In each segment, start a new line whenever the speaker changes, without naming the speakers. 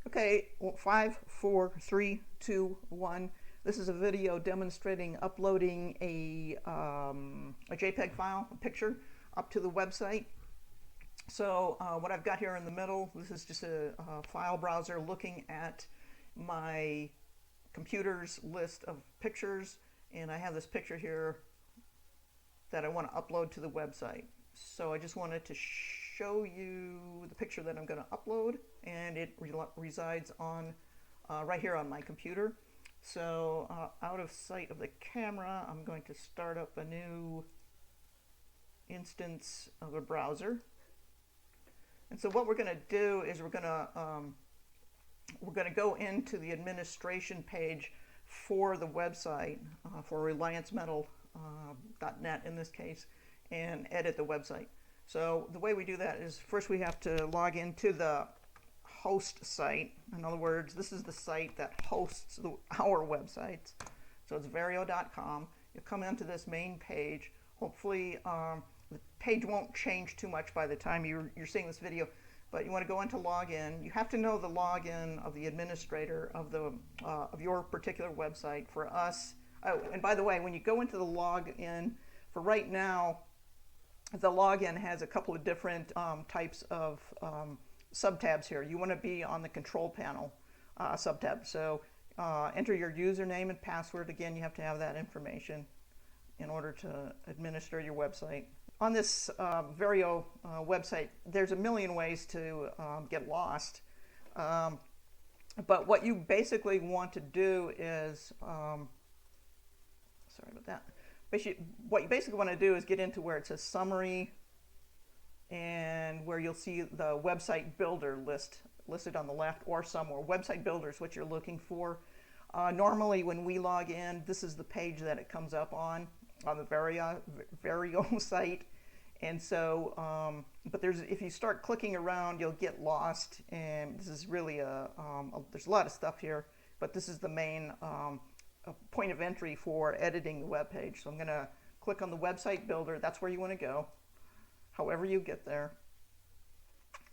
Okay, 5, 4, 3, 2, 1. This is a video demonstrating uploading a JPEG file, a picture, up to the website. So what I've got here in the middle, this is just a file browser looking at my computer's list of pictures, and I have this picture here that I want to upload to the website. So I just wanted to show you the picture that I'm going to upload, and it resides on right here on my computer. So out of sight of the camera, I'm going to start up a new instance of a browser. And so what we're going to do is we're going to go into the administration page for the website, for RelianceMetal.net in this case, and edit the website. So the way we do that is first we have to log into the host site. In other words, this is the site that hosts our websites. So it's Verio.com. You come into this main page. Hopefully the page won't change too much by the time you're seeing this video, but you want to go into login. You have to know the login of the administrator of your particular website. For us, oh, and by the way, when you go into the login, for right now, the login has a couple of different types of subtabs here. You want to be on the control panel subtab. So enter your username and password. Again, you have to have that information in order to administer your website. On this Verio website, there's a million ways to get lost. But what you basically want to do is, sorry about that. What you basically want to do is get into where it says summary, and where you'll see the website builder listed on the left, or somewhere. Website builder is what you're looking for. Normally when we log in, this is the page that it comes up on the Verio site. And so, but if you start clicking around, you'll get lost. And this is really there's a lot of stuff here, but this is the main point of entry for editing the web page. So I'm going to click on the website builder. That's where you want to go, however you get there.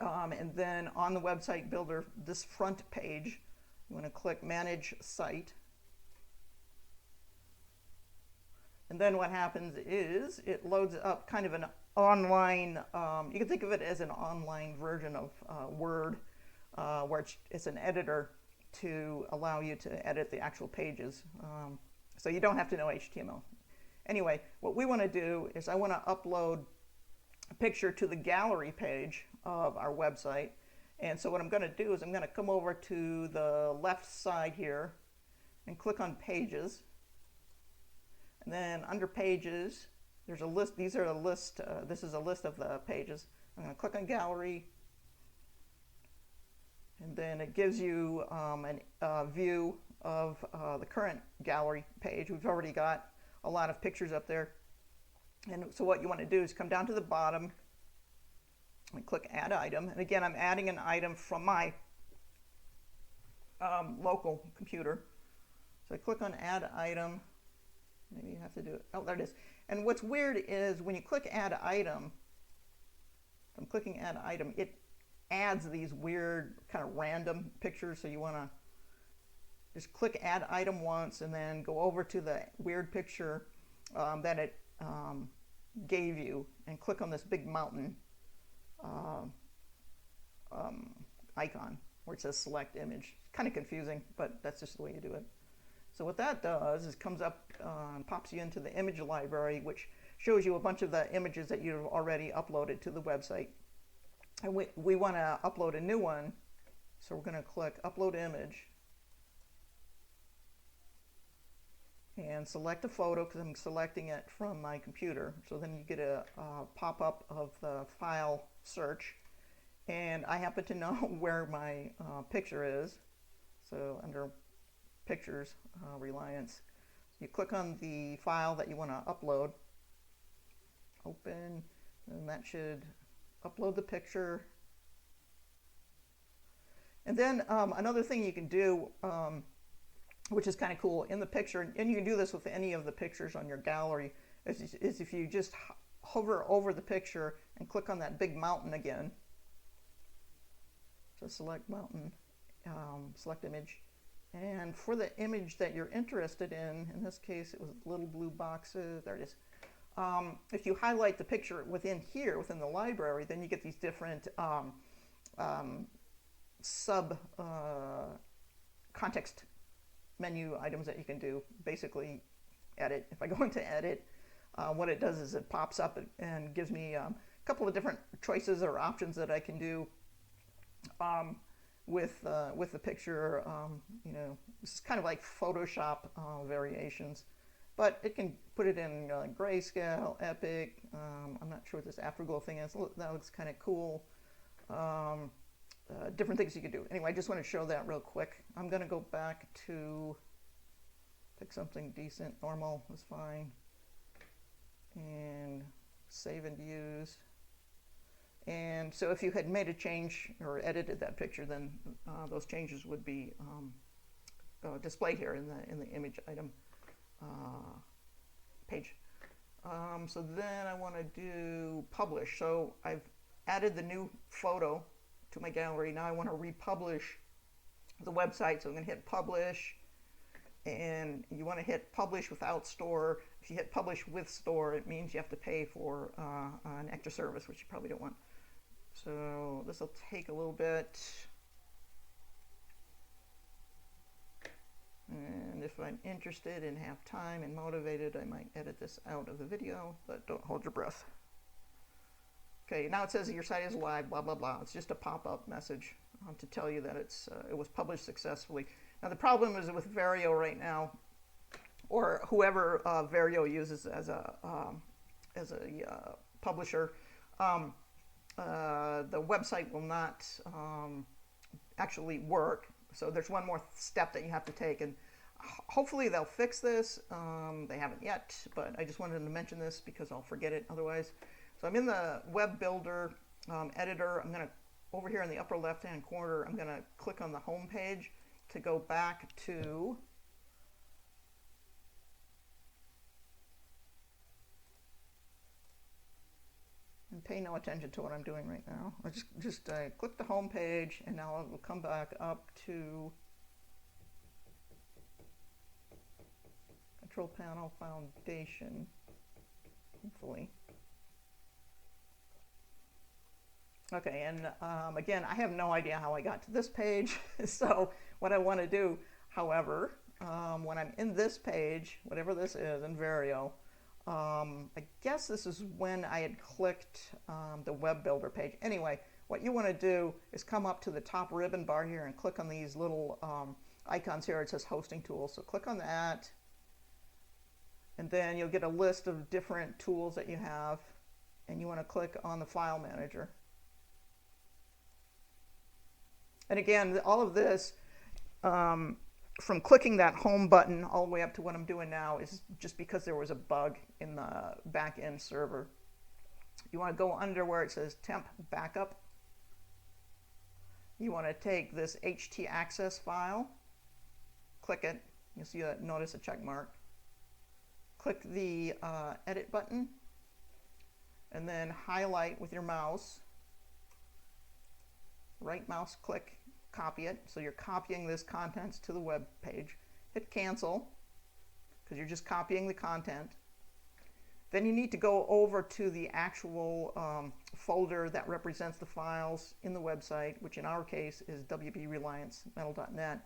And then on the website builder, this front page, you want to click Manage Site. And then what happens is it loads up kind of an online, you can think of it as an online version of Word, where it's an editor to allow you to edit the actual pages. So you don't have to know HTML. Anyway, what we want to do is I want to upload a picture to the gallery page of our website. And so what I'm going to do is I'm going to come over to the left side here and click on Pages. And then under Pages, there's a list. These are a list. This is a list of the pages. I'm going to click on Gallery. And then it gives you a view of the current gallery page. We've already got a lot of pictures up there. And so what you want to do is come down to the bottom and click Add Item. And again, I'm adding an item from my local computer. So I click on Add Item. Maybe you have to do it. Oh, there it is. And what's weird is when you click Add Item, I'm clicking Add Item, it adds these weird kind of random pictures. So you want to just click Add Item once and then go over to the weird picture that it gave you and click on this big mountain icon where it says Select Image. It's kind of confusing, but that's just the way you do it. So what that does is comes up and pops you into the image library, which shows you a bunch of the images that you've already uploaded to the website. And we want to upload a new one, so we're going to click Upload Image and select a photo because I'm selecting it from my computer. So then you get a pop-up of the file search, and I happen to know where my picture is. So under Pictures, Reliance, you click on the file that you want to upload, open, and that should upload the picture. And then another thing you can do, which is kind of cool, in the picture, and you can do this with any of the pictures on your gallery, is if you just hover over the picture and click on that big mountain again. So select mountain, select image. And for the image that you're interested in this case, it was little blue boxes. There it is. If you highlight the picture within here, within the library, then you get these different sub context menu items that you can do. Basically, edit. If I go into edit, what it does is it pops up and gives me a couple of different choices or options that I can do with the picture. You know, this is kind of like Photoshop variations, but it can put it in grayscale, epic. I'm not sure what this afterglow thing is. That looks kind of cool. Different things you can do. Anyway, I just want to show that real quick. I'm going to go back to pick something decent. Normal is fine. And save and use. And so if you had made a change or edited that picture, then those changes would be displayed here in the image item page. So then I want to do publish. So I've added the new photo to my gallery. Now I want to republish the website, so I'm going to hit publish, and you want to hit publish without store. If you hit publish with store, it means you have to pay for an extra service, which you probably don't want. So this will take a little bit, and if I'm interested and have time and motivated, I might edit this out of the video, but don't hold your breath. Okay, now it says that your site is live, blah, blah, blah. It's just a pop-up message to tell you that it was published successfully. Now the problem is with Vareo right now, or whoever Vareo uses as a publisher, the website will not actually work. So there's one more step that you have to take, and hopefully they'll fix this. They haven't yet, but I just wanted to mention this because I'll forget it otherwise. So I'm in the web builder editor. I'm going to, over here in the upper left hand corner, I'm going to click on the home page to go back to and pay no attention to what I'm doing right now. I just click the home page, and now it will come back up to Control Panel Foundation, hopefully. Okay, and again, I have no idea how I got to this page. So what I want to do, however, when I'm in this page, whatever this is in Vareo, I guess this is when I had clicked the web builder page. Anyway, what you want to do is come up to the top ribbon bar here and click on these little icons here. It says hosting tools. So click on that, and then you'll get a list of different tools that you have, and you want to click on the file manager. And again, all of this, from clicking that home button all the way up to what I'm doing now, is just because there was a bug in the back-end server. You want to go under where it says temp backup. You want to take this htaccess file, click it. You'll see that, notice a check mark. Click the edit button, and then highlight with your mouse. Right mouse click, copy it. So you're copying this contents to the web page. Hit cancel, because you're just copying the content. Then you need to go over to the actual folder that represents the files in the website, which in our case is wbreliancemetal.net.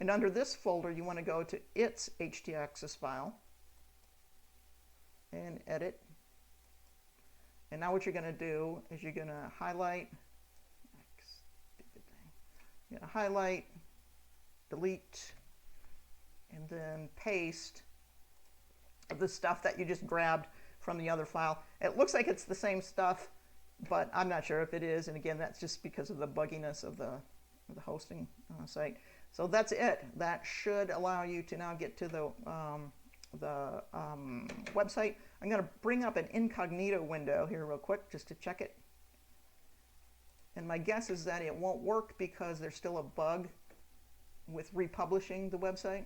And under this folder, you want to go to its htaccess file and edit. And now what you're going to do is you're going to highlight, highlight, delete, and then paste the stuff that you just grabbed from the other file. It looks like it's the same stuff, but I'm not sure if it is. And again, that's just because of the bugginess of the hosting site. So that's it. That should allow you to now get to the website. I'm going to bring up an incognito window here real quick just to check it. And my guess is that it won't work because there's still a bug with republishing the website.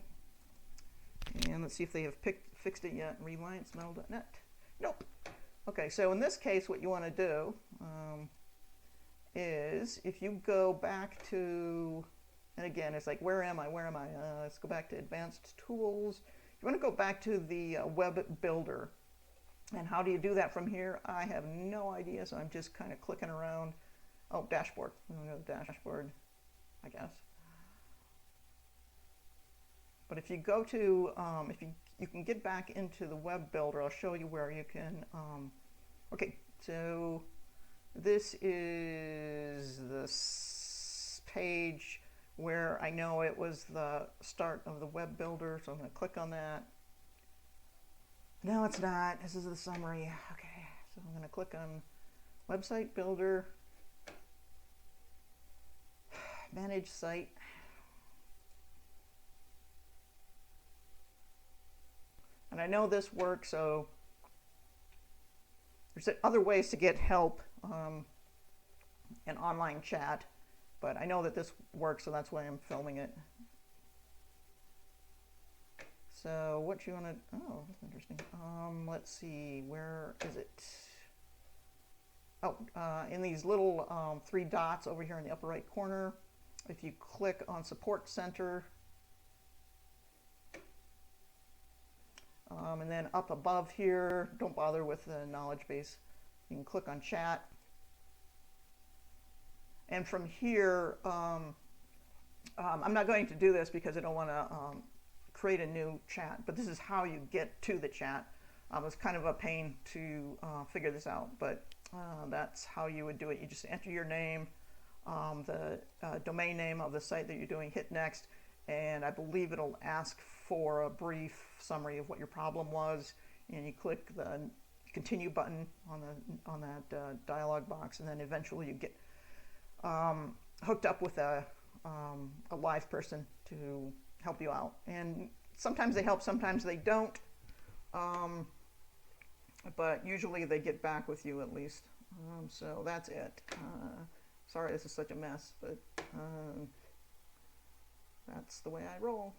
And let's see if they have fixed it yet. Reliancemetal.net. Nope. Okay, so in this case, what you want to do is if you go back to And again, it's like, where am I? Where am I? Let's go back to advanced tools. You want to go back to the web builder. And how do you do that from here? I have no idea, so I'm just kind of clicking around. Oh, dashboard. I'm going to go to dashboard, I guess. But if you go to, if you can get back into the web builder, I'll show you where you can, okay, so this is the page where I know it was the start of the web builder, so I'm going to click on that. No, it's not. This is the summary. Okay, so I'm going to click on website builder, manage site. And I know this works, so there's other ways to get help in online chat, but I know that this works, so that's why I'm filming it. So what you want to, oh, that's interesting. Let's see, where is it? Oh, in these little 3 dots over here in the upper right corner, if you click on Support Center, and then up above here, don't bother with the knowledge base. You can click on chat. And from here, I'm not going to do this because I don't want to create a new chat, but this is how you get to the chat. It's kind of a pain to figure this out, but that's how you would do it. You just enter your name, the domain name of the site that you're doing, hit next, and I believe it'll ask for a brief summary of what your problem was, and you click the continue button on that dialog box, and then eventually you get hooked up with a live person to help you out. And sometimes they help, sometimes they don't, but usually they get back with you at least. So that's it. Sorry this is such a mess, but that's the way I roll.